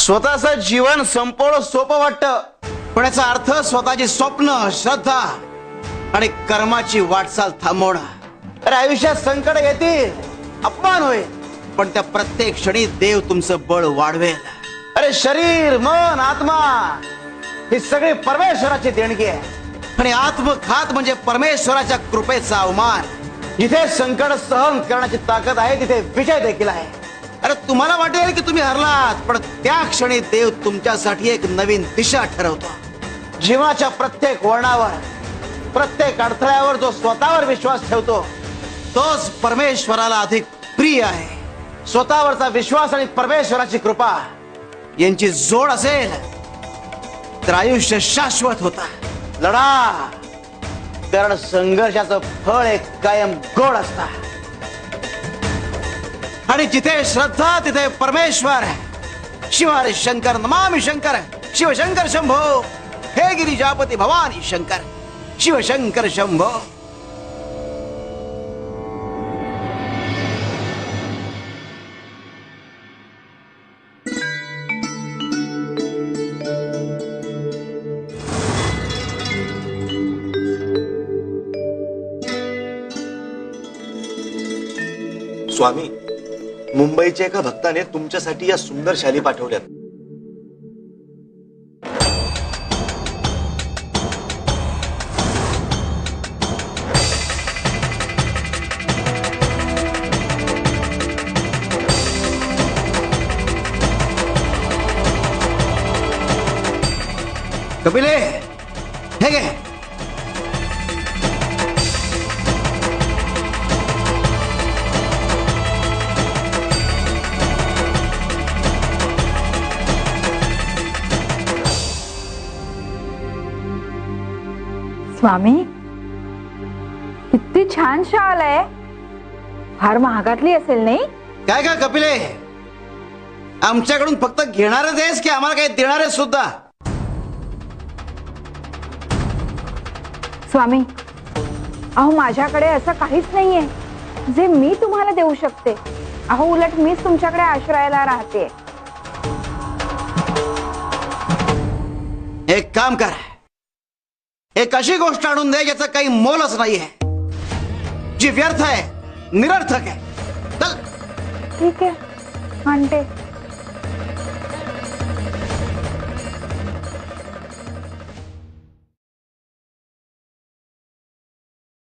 स्वतःचं जीवन संपवणं सोपं वाटतं, पण याचा अर्थ स्वतःची स्वप्न, श्रद्धा आणि कर्माची वाटचाल थांबवणं. अरे आयुष्यात संकट येतील, अपमान होईल, पण त्या प्रत्येक क्षणी देव तुमचं बळ वाढवेल. अरे शरीर, मन, आत्मा ही सगळी परमेश्वराची देणगी आहे आणि आत्मघात म्हणजे परमेश्वराच्या कृपेचा अवमान. जिथे संकट सहन करण्याची ताकद आहे तिथे विजय देखील आहे. अरे तुम्हाला वाटेल की तुम्ही हरलात, पण त्या क्षणी देव तुमच्यासाठी एक नवीन दिशा ठरवतो. जीवनाच्या प्रत्येक वळणावर, प्रत्येक अडथळ्यावर जो स्वतःवर विश्वास ठेवतो तोच परमेश्वराला अधिक प्रिय आहे. स्वतःवरचा विश्वास आणि परमेश्वराची कृपा यांची जोड असेल तर आयुष्य शाश्वत होता. लढा, कारण संघर्षाचं फळ एक कायम गोड असतं. आणि जिथे श्रद्धा तिथे परमेश्वर. शिवारी शंकर नमामि शंकर, शिवशंकर शंभो, हे गिरिजापती भवानी शंकर, शिवशंकर शंभो. स्वामी, मुंबईच्या एका भक्ताने तुमच्यासाठी या सुंदर शाली पाठवल्यात. कपिले, हे घे. स्वामी, किती छान शाल आहे. फार महागातली असेल नाही? काय का कपिले, आमच्याकडून फक्त घेणारच आहेस की आम्हाला काही देणार आहेस सुद्धा? स्वामी, अहो माझ्याकडे असं काहीच नाहीये जे मी तुम्हाला देऊ शकते. अहो उलट मीच तुमच्याकडे आश्रयाला राहते. एक काम कर, एक अशी गोष्ट आणून दे ज्याचं काही मोलच नाहीये, जी व्यर्थ आहे, निरर्थक आहे. चल. ठीक आहे, आणते.